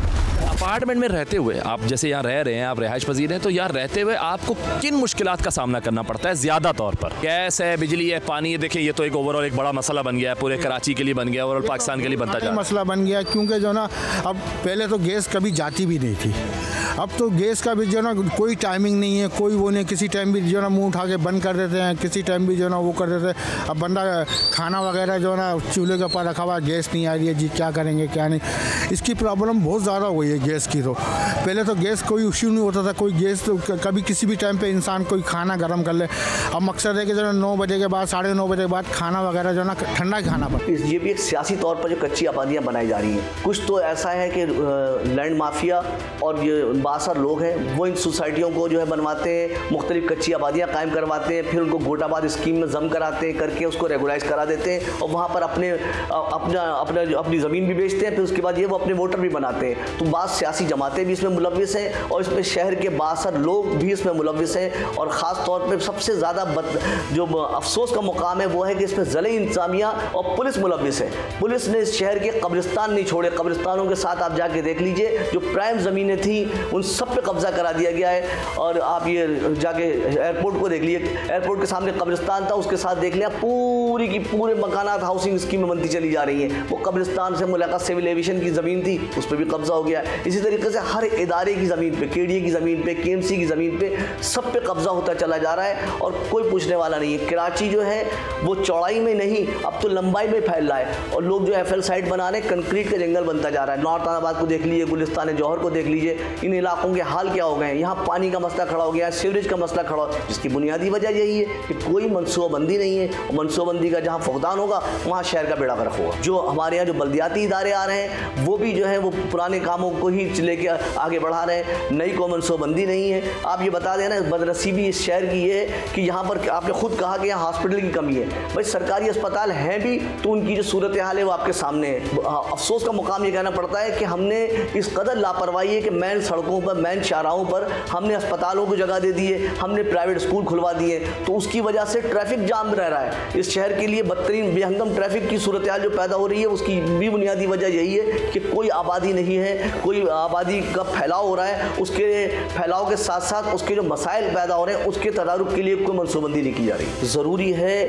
अपार्टमेंट में रहते हुए आप जैसे यहाँ रह रहे हैं, आप रिहाइश पजीर हैं, तो यहाँ रहते हुए आपको किन मुश्किलात का सामना करना पड़ता है ज़्यादा तौर पर? गैस है, बिजली है, पानी है। देखिए ये तो एक ओवरऑल एक बड़ा मसला बन गया है, पूरे कराची के लिए बन गया, ओवरऑल पाकिस्तान के लिए बनता जा रहा है। मसला बन गया क्योंकि जो ना अब पहले तो गैस कभी जाती भी नहीं थी, अब तो गैस का भी जो ना कोई टाइमिंग नहीं है, कोई वो नहीं, किसी टाइम भी जो ना मुंह उठा के बंद कर देते हैं, किसी टाइम भी जो ना वो कर देते हैं। अब बंदा खाना वगैरह जो ना चूल्हे के ऊपर रखा हुआ, गैस नहीं आ रही है जी, क्या करेंगे क्या नहीं। इसकी प्रॉब्लम बहुत ज़्यादा हुई है गैस की। तो पहले तो गैस कोई इश्यू नहीं होता था, कोई गैस तो कभी किसी भी टाइम पे इंसान कोई खाना गर्म कर ले। अब मकसद है कि जो 9 बजे के बाद 9:30 बजे के बाद खाना वगैरह जो ना ठंडा ही खाना पड़ता है। ये भी एक सियासी तौर पर जो कच्ची आबादियाँ बनाई जा रही हैं, कुछ तो ऐसा है कि लैंड माफिया और ये बासर लोग हैं वो इन सोसाइटियों को जो है बनवाते हैं, मुख्तलिफ कच्ची आबादियाँ कायम करवाते हैं, फिर उनको गोटाबाद स्कीम में जम कराते हैं, करके उसको रेगुलाइज करा देते हैं और वहाँ पर अपनी ज़मीन भी बेचते हैं। फिर उसके बाद ये वो अपने वोटर भी बनाते हैं। तो बात सियासी जमातें भी इसमें मुलव्विस हैं और इसमें शहर के बासर लोग भी इसमें मुलव्विस हैं। और ख़ास तौर पर सबसे ज़्यादा जो अफसोस का मुकाम है वो है कि इसमें ज़िले इंतज़ामिया और पुलिस मुलव्विस है। पुलिस ने इस शहर के कब्रिस्तान नहीं छोड़े, कब्रिस्तानों के साथ आप जाके देख लीजिए, जो प्राइम ज़मीनें थी उन सब पे कब्जा करा दिया गया है। और आप ये जाके एयरपोर्ट को देख लीजिए, एयरपोर्ट के सामने कब्रिस्तान था, उसके साथ देख लिया पूरी की पूरे मकानात हाउसिंग स्कीम बनती चली जा रही है। वो कब्रिस्तान से मुलाकात सिविल एविएशन की ज़मीन थी, उस पर भी कब्जा हो गया है। इसी तरीके से हर इदारे की ज़मीन पे, केडीए की ज़मीन पे, केएमसी की ज़मीन पे, सब पे कब्जा होता चला जा रहा है और कोई पूछने वाला नहीं है। कराची जो है वो चौड़ाई में नहीं, अब तो लंबाई में फैल रहा है और लोग जो एफएल साइड बना रहे हैं, कंक्रीट का जंगल बनता जा रहा है। नॉर्थ आबाद को देख लीजिए, गुलिस्तान जौहर को देख लीजिए, इन इलाकों के हाल क्या हो गए हैं। यहाँ पानी का मसला खड़ा हो गया है, सीवरेज का मसला खड़ा हो, जिसकी बुनियादी वजह यही है कि कोई मनसूबाबंदी नहीं है। और मनसूबाबंदी का जहाँ फुकदान होगा वहाँ शहर का बेड़ा गर्क होगा। जो हमारे यहाँ जो बल्दियाती इदारे आ रहे हैं वो भी जो है वो पुराने कामों को ही लेके आगे बढ़ा रहे हैं, नई कोई मनसूबाबंदी नहीं है। आप ये बता देना, बदनसीबी इस शहर की है कि यहाँ पर आपने खुद कहा कि यहाँ हॉस्पिटल की कमी है। भाई सरकारी अस्पताल हैं भी तो उनकी जो सूरत हाल है वो आपके सामने है। अफसोस का मुकाम ये कहना पड़ता है कि हमने इस कदर लापरवाही है कि मैन सड़कों पर, मैन शाहराहों पर हमने अस्पतालों को जगह दे दी है, हमने प्राइवेट स्कूल खुलवा दिए, तो उसकी वजह से ट्रैफिक जाम रह रहा है। इस शहर के लिए बदतरीन बेहंगम ट्रैफिक की सूरत हाल जो पैदा हो रही है उसकी भी बुनियादी वजह यही है कि कोई आबादी नहीं है, कोई आबादी का फैलाव हो रहा है, उसके फैलाव के साथ साथ उसके जो मसाइल पैदा हो रहे हैं उसके तदारुक के लिए कोई मनसूबंदी नहीं की जा रही। ज़रूरी है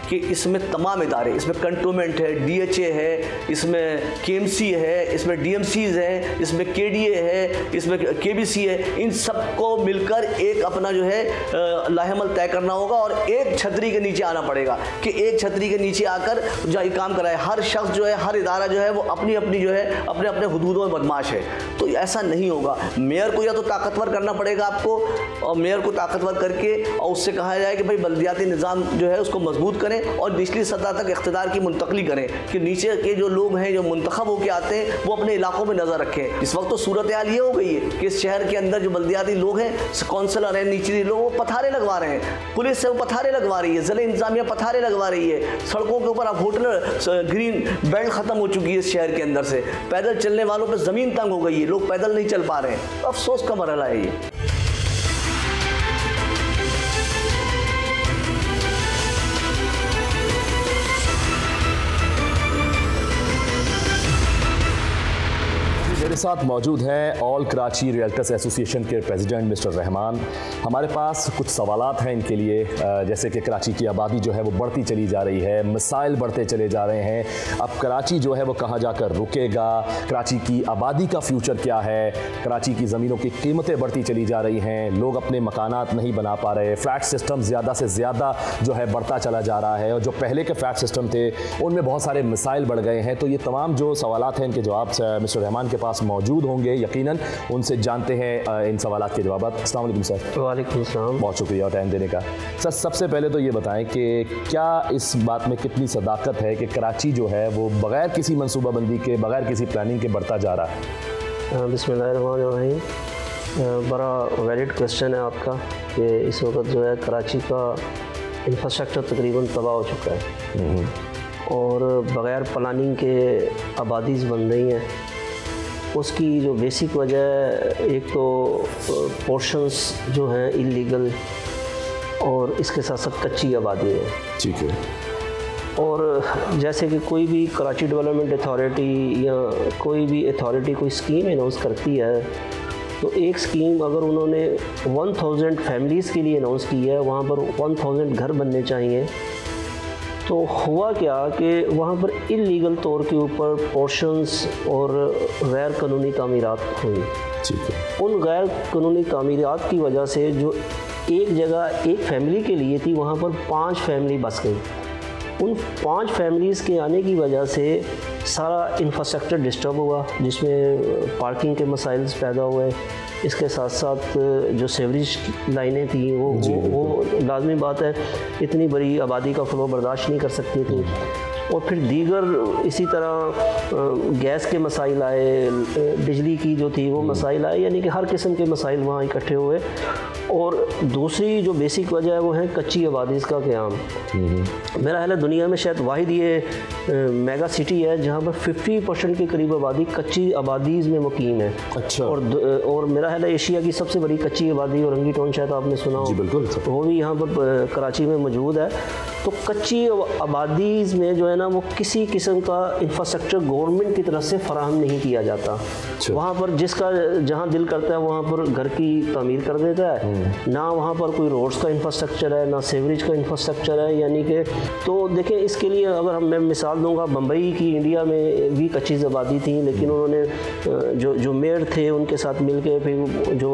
कि इसमें तमाम इदारे, इसमें कंटोनमेंट है, डीएचए है, इसमें केएमसी है, इसमें डीएमसीज है, इसमें केडीए है, इसमें केबीसी है, इन सबको मिलकर एक अपना जो है लाहेमल तय करना होगा और एक छतरी के नीचे आना पड़ेगा कि एक छतरी के नीचे आकर जो ये काम कराए। हर शख्स जो है, हर इदारा जो है वो अपनी अपनी जो है अपने अपने हुदूदों में बदमाश है, तो ऐसा नहीं होगा। मेयर को या तो ताकतवर करना पड़ेगा आपको, और मेयर को ताकतवर करके और उससे कहा जाए कि भाई बल्दियाती निज़ाम जो है उसको मजबूत करें और निचली सतह तक इख्तिदार की मुंतकली करें कि नीचे के जो लोग हैं जो मुंतखब होकर आते हैं वो अपने इलाकों में नज़र रखें। इस वक्त तो सूरत हाल ये हो गई है कि इस शहर के अंदर जो बल्दियाती लोग हैं, काउंसलर हैं, निचले लोग, वो पथारे लगवा रहे हैं, पुलिस से वो पथारे लगवा रही है, ज़िले इंतजामिया पथारे लगवा रही है, सड़कों के ऊपर अब होटल ग्रीन बेल्ट ख़त्म हो चुकी है इस शहर के अंदर से, पैदल चलने वालों पर ज़मीन तंग हो गई है, लोग पैदल नहीं चल पा रहे हैं। अफसोस का मरहला है ये। मेरे साथ मौजूद हैं ऑल कराची रियल्टर्स एसोसिएशन के प्रेसिडेंट मिस्टर रहमान। हमारे पास कुछ सवालात हैं इनके लिए, जैसे कि कराची की आबादी जो है वो बढ़ती चली जा रही है, मसाइल बढ़ते चले जा रहे हैं, अब कराची जो है वो कहाँ जाकर रुकेगा, कराची की आबादी का फ्यूचर क्या है, कराची की ज़मीनों की कीमतें बढ़ती चली जा रही हैं, लोग अपने मकानात नहीं बना पा रहे, फ्लैट सिस्टम ज़्यादा से ज़्यादा जो है बढ़ता चला जा रहा है और जो पहले के फ्लैट सिस्टम थे उनमें बहुत सारे मसाइल बढ़ गए हैं। तो ये तमाम जो सवालात हैं इनके जवाब मिस्टर रहमान के पास मौजूद होंगे, यकीनन उनसे जानते हैं इन सवालात के जवाब। अस्सलाम वालेकुम सर। वालेकुम सलाम। बहुत शुक्रिया टाइम देने का। सर सबसे पहले तो ये बताएं कि क्या इस बात में कितनी सदाकत है कि कराची जो है वो बग़ैर किसी मनसूबाबंदी के, बग़ैर किसी प्लानिंग के बढ़ता जा रहा है? बिस्मिल्लाहिर्रहमानिर्रहीम। बड़ा वैलिड क्वेश्चन है आपका कि इस वक्त जो है कराची का इंफ्रास्ट्रक्चर तकरीबन तबाह हो चुका है और बग़ैर प्लानिंग के आबादीज़ बन रही हैं। उसकी जो बेसिक वजह एक तो पोर्शंस जो हैं इलीगल और इसके साथ साथ कच्ची आबादी है। ठीक है। और जैसे कि कोई भी कराची डेवलपमेंट अथॉरिटी या कोई भी अथॉरिटी कोई स्कीम अनाउंस करती है, तो एक स्कीम अगर उन्होंने 1000 फैमिलीज़ के लिए अनाउंस की है, वहाँ पर 1000 घर बनने चाहिए, तो हुआ क्या कि वहाँ पर इल्लीगल तौर के ऊपर पोर्शंस और गैर कानूनी तामीरात हुई। ठीक है। उन गैर कानूनी तामीरात की वजह से जो एक जगह एक फैमिली के लिए थी, वहाँ पर 5 फैमिली बस गई। उन 5 फैमिलीज़ के आने की वजह से सारा इंफ्रास्ट्रक्चर डिस्टर्ब हुआ, जिसमें पार्किंग के मसाइल पैदा हुए। इसके साथ साथ जो सेवरेज लाइनें थी वो लाजमी बात है इतनी बड़ी आबादी का फ्लो बर्दाश्त नहीं कर सकती थी। और फिर दीगर इसी तरह गैस के मसाइल आए, बिजली की जो थी वो मसाइल आए, यानी कि हर किस्म के मसाइल वहाँ इकट्ठे हुए। और दूसरी जो बेसिक वजह है वो है कच्ची आबादीज़ का क़याम। मेरा ख्याल है दुनिया में शायद वाहिद ये मेगा सिटी है जहाँ पर 50% के करीब आबादी कच्ची आबादीज़ में मुकीम है। अच्छा। और मेरा ख्याल है एशिया की सबसे बड़ी कच्ची आबादी औरंगी टाउन, शायद आपने सुना हो, बिल्कुल, वो भी यहाँ पर कराची में मौजूद है। तो कच्ची आबादीज़ में जो है ना वो किसी किस्म का इंफ्रास्ट्रक्चर गवर्नमेंट की तरफ से फराहम नहीं किया जाता। वहाँ पर जिसका जहाँ दिल करता है वहाँ पर घर की तामीर कर देता है, ना वहाँ पर कोई रोड्स का इंफ्रास्ट्रक्चर है, ना सीवरेज का इंफ्रास्ट्रक्चर है। यानी कि तो देखें, इसके लिए अगर मैं मिसाल दूंगा, बम्बई की इंडिया में भी कच्ची आबादी थी, लेकिन उन्होंने जो मेयर थे उनके साथ मिल के, फिर जो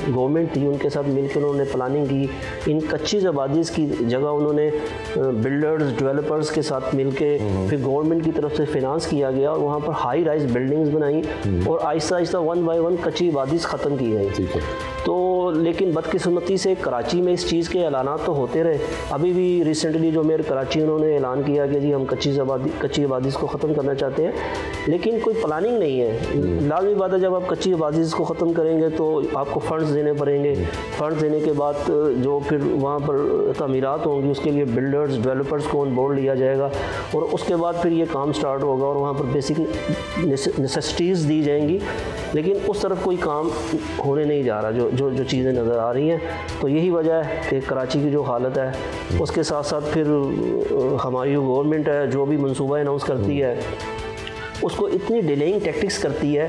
गवर्नमेंट थी उनके साथ मिल के उन्होंने प्लानिंग की। इन कच्ची आबादीज़ की जगह उन्होंने बिल्डर्स डेवलपर्स के साथ मिल के फिर गवर्नमेंट की तरफ से फिनांस किया गया और वहाँ पर हाई राइज बिल्डिंग्स बनाई और आहिस्ता आहिस्ता 1 बाय 1 कच्ची आबादीज़ ख़त्म की गई। ठीक है। तो लेकिन बदकिस्मती से कराची में इस चीज़ के ऐलानात तो होते रहे। अभी भी रिसेंटली जो मेयर कराची उन्होंने ऐलान किया कि जी हम कच्ची आबादीज़ को ख़त्म करना चाहते हैं, लेकिन कोई प्लानिंग नहीं है। लाजमी बात है, जब आप कच्ची आबादीज़ को ख़त्म करेंगे तो आपको फ़ंड्स देने पड़ेंगे। फ़ंड्स देने के बाद जो फिर वहाँ पर तामीरात होंगी उसके लिए बिल्डर्स डेवलपर्स को ऑन बोर्ड लिया जाएगा और उसके बाद फिर ये काम स्टार्ट होगा और वहाँ पर बेसिक नेसेसिटीज़ दी जाएंगी, लेकिन उस तरफ कोई काम होने नहीं जा रहा जो चीज़ें नज़र आ रही हैं। तो यही वजह है कि कराची की जो हालत है, उसके साथ साथ फिर हमारी गवर्नमेंट है जो भी मंसूबा अनाउंस करती है उसको इतनी डिलेइंग टैक्टिक्स करती है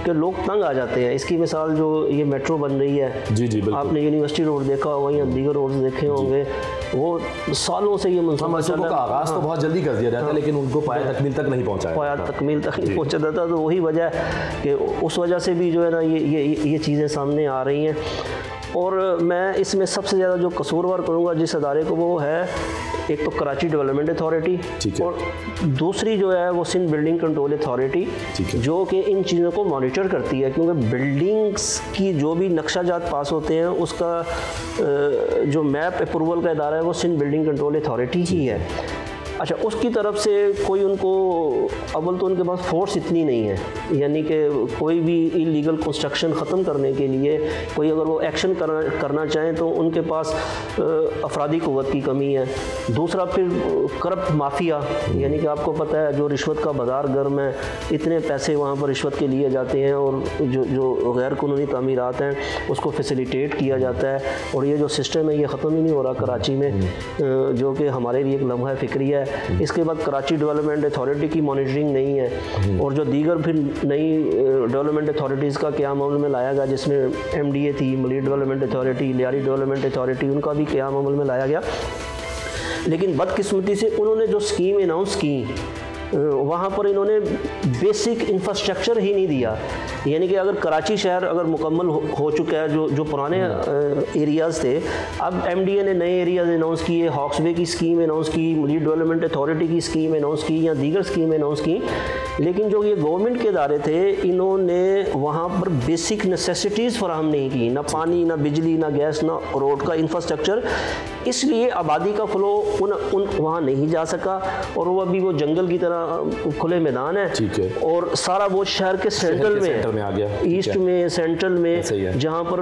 कि लोग तंग आ जाते हैं। इसकी मिसाल जो ये मेट्रो बन रही है, जी जी, आपने यूनिवर्सिटी रोड देखा होगा या दीगर रोड्स देखे होंगे, वो सालों से ये मंसूबा का आगाज़ तो बहुत जल्दी कर दिया जाता है, लेकिन उनको पाया तकमील तक नहीं पहुँचा जाता। तो वही वजह है कि उस वजह से भी जो है ना ये चीज़ें सामने आ रही हैं। और मैं इसमें सबसे ज़्यादा जो कसूरवार करूँगा जिस अदारे को, वो है एक तो कराची डेवलपमेंट अथॉरिटी और दूसरी जो है वो सिंध बिल्डिंग कंट्रोल अथॉरिटी, जो कि इन चीज़ों को मॉनिटर करती है, क्योंकि बिल्डिंग्स की जो भी नक्शाजात पास होते हैं उसका जो मैप अप्रूवल का इदारा है वो सिंध बिल्डिंग कंट्रोल अथॉरिटी ही है। अच्छा, उसकी तरफ से कोई उनको अव्वल तो उनके पास फोर्स इतनी नहीं है, यानी कि कोई भी इलीगल कंस्ट्रक्शन ख़त्म करने के लिए कोई अगर वो एक्शन करना चाहें तो उनके पास अफरादी क़ुव्वत की कमी है। दूसरा फिर करप्ट माफिया, यानी कि आपको पता है जो रिश्वत का बाज़ार गर्म है, इतने पैसे वहाँ पर रिश्वत के लिए जाते हैं और जो गैर कानूनी तामीरात हैं उसको फैसिलिटेट किया जाता है। और ये जो सिस्टम है ये ख़त्म ही नहीं हो रहा कराची में, जो कि हमारे लिए एक लम्हा फ़िक्री है। इसके बाद कराची डेवलपमेंट अथॉरिटी की मॉनिटरिंग नहीं है और जो दीगर फिर नई डेवलपमेंट अथॉरिटीज़ का क़याम अमल में लाया गया, जिसमें MDA थी, Malik development authority, Lyari development authority, उनका भी क़याम अमल में लाया गया। लेकिन बदकिस्मती से उन्होंने जो स्कीम अनाउंस की वहाँ पर इन्होंने बेसिक इंफ्रास्ट्रक्चर ही नहीं दिया। यानी कि अगर कराची शहर अगर मुकम्मल हो चुका है, जो पुराने एरियाज़ थे, अब MDA ने नए एरियाज़ अनाउंस किए, हॉक्सवे की स्कीम अनाउंस की, मलिक डेवलपमेंट अथॉरिटी की स्कीम अनाउंस की या दीगर स्कीम अनाउंस की, लेकिन जो ये गवर्नमेंट के इदारे थे इन्होंने वहाँ पर बेसिक नेसेसिटीज़ फराहम नहीं की, ना पानी, ना बिजली, ना गैस, ना रोड का इंफ्रास्ट्रक्चर। इसलिए आबादी का फ्लो वहाँ नहीं जा सका और वो अभी वो जंगल की तरह खुले मैदान है और सारा वो शहर के सेंट्रल में में आ गया, ईस्ट में, सेंट्रल में, जहाँ पर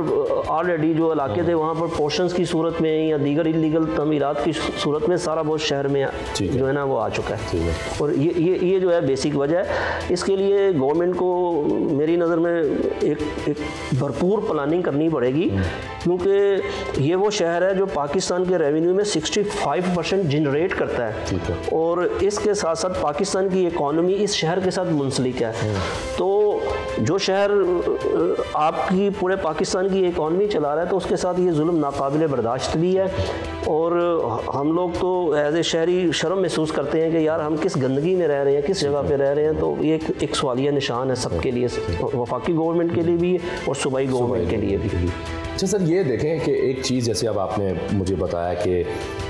ऑलरेडी जो इलाके थे वहाँ पर पोर्शंस की सूरत में या दीगर इलीगल तमीरात की सूरत में सारा बहुत शहर में जो है ना वो आ चुका है। और ये जो है बेसिक वजह है। इसके लिए गवर्नमेंट को मेरी नज़र में एक भरपूर प्लानिंग करनी पड़ेगी, क्योंकि ये वो शहर है जो पाकिस्तान के रेवेन्यू में 65% जनरेट करता है और इसके साथ साथ पाकिस्तान की इकॉनमी इस शहर के साथ मुंसलिक है। तो जो शहर आपकी पूरे पाकिस्तान की इकॉनमी चला रहा है तो उसके साथ ये जुल्म नाकाबिले बर्दाश्त भी है। और हम लोग तो एज ए शहरी शर्म महसूस करते हैं कि यार हम किस गंदगी में रह रहे हैं, किस जगह पे रह रहे हैं। तो ये एक सवालिया निशान है सबके लिए, वफाकी गवर्नमेंट के लिए भी और सूबाई गवर्नमेंट के लिए भी। अच्छा सर, ये देखें कि एक चीज़ जैसे अब आपने मुझे बताया कि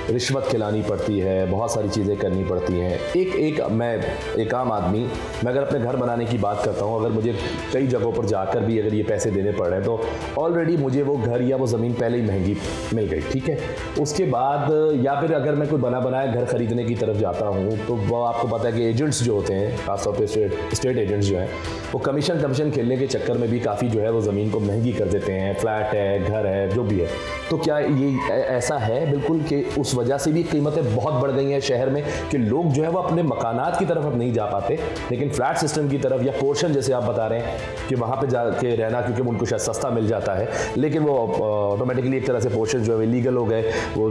रिश्वत खिलानी पड़ती है, बहुत सारी चीज़ें करनी पड़ती हैं। मैं एक आम आदमी, मैं अगर अपने घर बनाने की बात करता हूँ, अगर मुझे कई जगहों पर जाकर भी अगर ये पैसे देने पड़ रहे हैं तो ऑलरेडी मुझे वो घर या वो ज़मीन पहले ही महंगी मिल गई, ठीक है। उसके बाद या फिर अगर मैं कोई बना बनाया घर ख़रीदने की तरफ जाता हूँ तो वो आपको पता है कि एजेंट्स जो होते हैं, खासतौर पर स्टेट एजेंट्स जो हैं, वो कमीशन खेलने के चक्कर में भी काफ़ी जो है वो ज़मीन को महंगी कर देते हैं। फ्लैट है, घर है, जो भी है। तो क्या ये ऐसा है बिल्कुल कि उस वजह से भी कीमतें बहुत बढ़ गई हैं शहर में कि लोग जो है वो अपने मकानात की तरफ अब नहीं जा पाते, लेकिन फ्लैट सिस्टम की तरफ या पोर्शन जैसे आप बता रहे हैं कि वहाँ पे जाके रहना क्योंकि उनको शायद सस्ता मिल जाता है, लेकिन वो ऑटोमेटिकली एक तरह से पोर्शन जो है लीगल हो गए, वो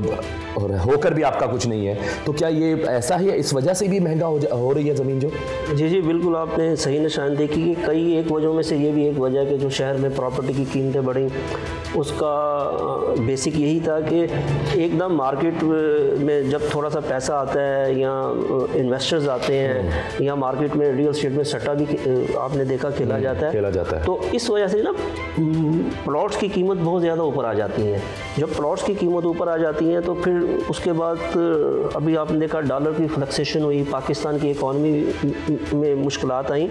होकर भी आपका कुछ नहीं है। तो क्या ये ऐसा ही है, इस वजह से भी महंगा हो रही है ज़मीन जो? जी बिल्कुल, आपने सही निशान देखी कि कई एक वजहों में से ये भी एक वजह है कि जो शहर में प्रॉपर्टी की कीमतें बढ़ी, उसका बेसिक यही था कि एकदम मार्केट में जब थोड़ा सा पैसा आता है या इन्वेस्टर्स आते हैं या मार्केट में रियल एस्टेट में सट्टा भी आपने देखा खेला जाता है, तो इस वजह से ना प्लॉट्स की कीमत बहुत ज़्यादा ऊपर आ जाती है। जब प्लॉट्स की कीमत ऊपर आ जाती है तो फिर उसके बाद अभी आपने देखा डॉलर की फ्लक्सेशन हुई, पाकिस्तान की इकॉनमी में मुश्किलात आई,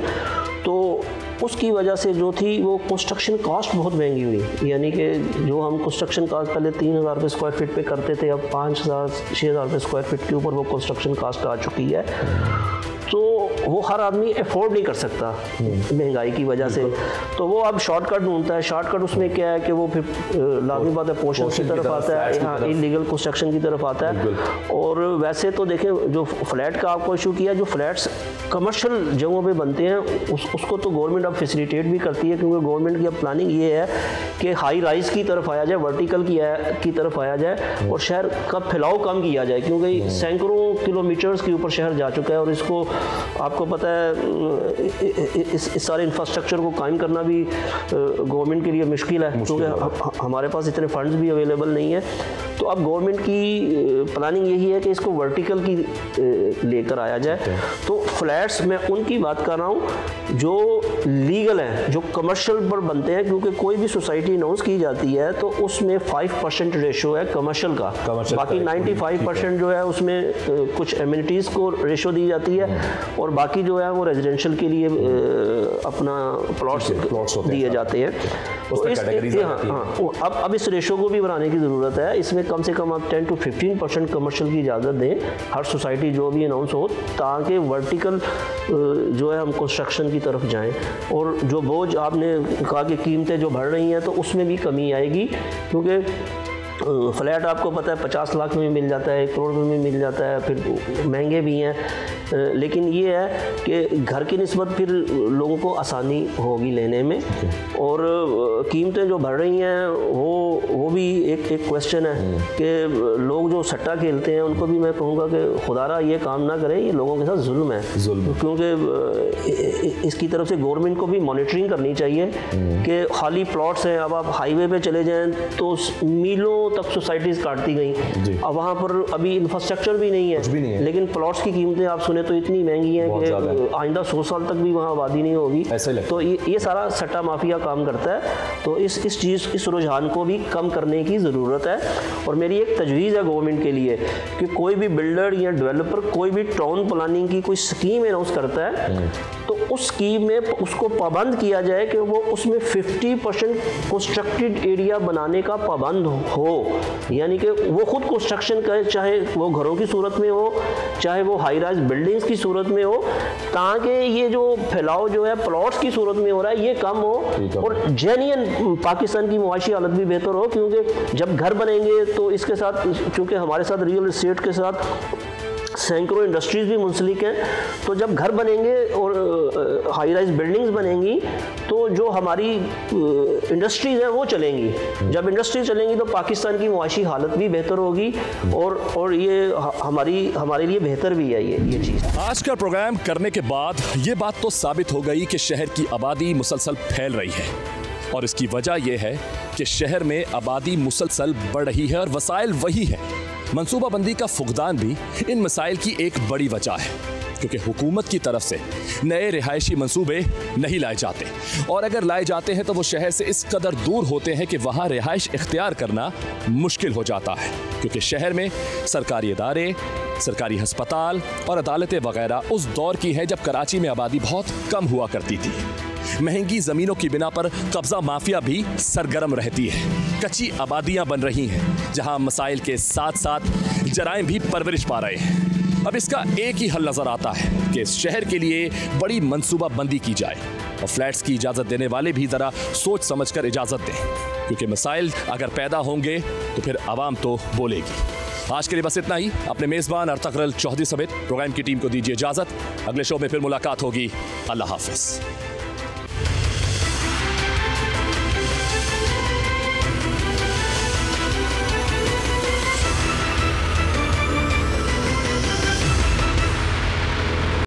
तो उसकी वजह से जो थी वो कंस्ट्रक्शन कॉस्ट बहुत महंगी हुई। यानी कि जो हम कंस्ट्रक्शन कॉस्ट पहले 3,000 रुपये स्क्वायर फीट पे करते थे, अब 5,000-6,000 रुपये स्क्वायर फीट के ऊपर वो कंस्ट्रक्शन कॉस्ट आ चुकी है। तो वो हर आदमी अफोर्ड नहीं कर सकता महंगाई की वजह से, तो वो अब शॉर्टकट ढूंढता है। शॉर्टकट उसमें क्या है कि वो फिर लाजमी बात है पोर्शन की तरफ आता है, यहाँ इलीगल कंस्ट्रक्शन की तरफ आता है। और वैसे तो देखें जो फ्लैट का आपको इशू किया, जो फ्लैट्स कमर्शियल जगहों पे बनते हैं उसको तो गवर्नमेंट अब फैसिलिटेट भी करती है, क्योंकि गवर्नमेंट की अब प्लानिंग ये है कि हाई राइज की तरफ आया जाए, वर्टिकल की तरफ आया जाए और शहर का फैलाव कम किया जाए, क्योंकि सैकड़ों किलोमीटर्स के ऊपर शहर जा चुका है। और इसको आपको पता है इस सारे इंफ्रास्ट्रक्चर को कायम करना भी गवर्नमेंट के लिए मुश्किल है, क्योंकि हमारे पास इतने फंड्स भी अवेलेबल नहीं है। तो अब गवर्नमेंट की प्लानिंग यही है कि इसको वर्टिकल की लेकर आया जाए। तो फ्लैट्स मैं उनकी बात कर रहा हूँ जो लीगल हैं, जो कमर्शियल पर बनते हैं, क्योंकि कोई भी सोसाइटी अनाउंस की जाती है तो उसमें 5% रेशो है कमर्शियल का, बाकी 95% जो है उसमें कुछ एमिनिटीज़ को रेशो दी जाती है और बाकी जो है वो रेजिडेंशियल के लिए अपना प्लॉट्स दिए जाते हैं। तो अब इस रेशो को भी बढ़ाने की ज़रूरत है। इसमें कम से कम आप 10 to 15% कमर्शियल की इजाज़त दें हर सोसाइटी जो भी अनाउंस हो, ताकि वर्टिकल जो है हम कंस्ट्रक्शन की तरफ जाएं। और जो बोझ आपने कहा कि कीमतें जो बढ़ रही हैं तो उसमें भी कमी आएगी, क्योंकि फ्लैट आपको पता है 50 लाख में भी मिल जाता है, 1 करोड़ में भी मिल जाता है, फिर महंगे भी हैं। लेकिन ये है कि घर की निस्बत फिर लोगों को आसानी होगी लेने में। और कीमतें जो बढ़ रही हैं वो भी एक क्वेश्चन है कि लोग जो सट्टा खेलते हैं उनको भी मैं कहूँगा कि खुदारा ये काम ना करें, ये लोगों के साथ जुल्म है। क्योंकि इसकी तरफ से गवर्नमेंट को भी मॉनिटरिंग करनी चाहिए कि खाली प्लॉट्स हैं। अब आप हाईवे पे चले जाएं तो मीलों तक सोसाइटीज़ काटती गई, अब वहाँ पर अभी इंफ्रास्ट्रक्चर भी नहीं है, लेकिन प्लॉट्स की कीमतें आप सुने तो इतनी महंगी हैं कि आइंदा 100 साल तक भी वहाँ आबादी नहीं होगी। तो ये सारा सट्टा माफिया काम करता है। तो इस रुझान को भी कम करने की ज़रूरत है। और मेरी एक तजवीज़ है गवर्नमेंट के लिए कि कोई भी बिल्डर या डेवलपर कोई भी टाउन प्लानिंग की कोई स्कीम अनाउंस करता है तो उस स्कीम में उसको पाबंद किया जाए कि वो उसमें 50% कंस्ट्रक्टेड एरिया बनाने का पाबंद हो। यानी कि वो खुद कंस्ट्रक्शन करे, चाहे वो घरों की सूरत में हो, चाहे वो हाई राइज बिल्डिंग्स की सूरत में हो, ताकि ये जो फैलाव जो है प्लॉट्स की सूरत में हो रहा है ये कम हो और जेन्युइन पाकिस्तान की मुआशी हालत भी बेहतर हो। क्योंकि जब घर बनेंगे तो इसके साथ, चूँकि हमारे साथ रियल इस्टेट के साथ सैकड़ों इंडस्ट्रीज़ भी मुंसलिक हैं, तो जब घर बनेंगे और हाई राइज बिल्डिंग्स बनेंगी तो जो हमारी इंडस्ट्रीज़ हैं वो चलेंगी। जब इंडस्ट्री चलेंगी तो पाकिस्तान की मुआशी हालत भी बेहतर होगी और ये हमारे लिए बेहतर भी है ये चीज़। आज का प्रोग्राम करने के बाद ये बात तो साबित हो गई कि शहर की आबादी मुसलसल फैल रही है और इसकी वजह यह है कि शहर में आबादी मुसलसल बढ़ रही है और वसाइल वही है। मंसूबाबंदी का फुकदान भी इन मसाइल की एक बड़ी वजह है, क्योंकि हुकूमत की तरफ से नए रिहायशी मंसूबे नहीं लाए जाते और अगर लाए जाते हैं तो वो शहर से इस कदर दूर होते हैं कि वहाँ रिहाइश इख्तियार करना मुश्किल हो जाता है, क्योंकि शहर में सरकारी इदारे, सरकारी अस्पताल और अदालतें वगैरह उस दौर की हैं जब कराची में आबादी बहुत कम हुआ करती थी। महंगी ज़मीनों की बिना पर कब्ज़ा माफिया भी सरगर्म रहती है। कच्ची आबादियां बन रही हैं जहां मसाइल के साथ साथ जराइम भी परवरिश पा रहे हैं। अब इसका एक ही हल नज़र आता है कि इस शहर के लिए बड़ी मंसूबाबंदी की जाए और फ्लैट्स की इजाज़त देने वाले भी ज़रा सोच समझकर इजाज़त दें, क्योंकि मसाइल अगर पैदा होंगे तो फिर आवाम तो बोलेगी। आज के लिए बस इतना ही। अपने मेज़बान अर्तगरल चौधरी समेत प्रोग्राम की टीम को दीजिए इजाज़त। अगले शो में फिर मुलाकात होगी। अल्लाह हाफिज़।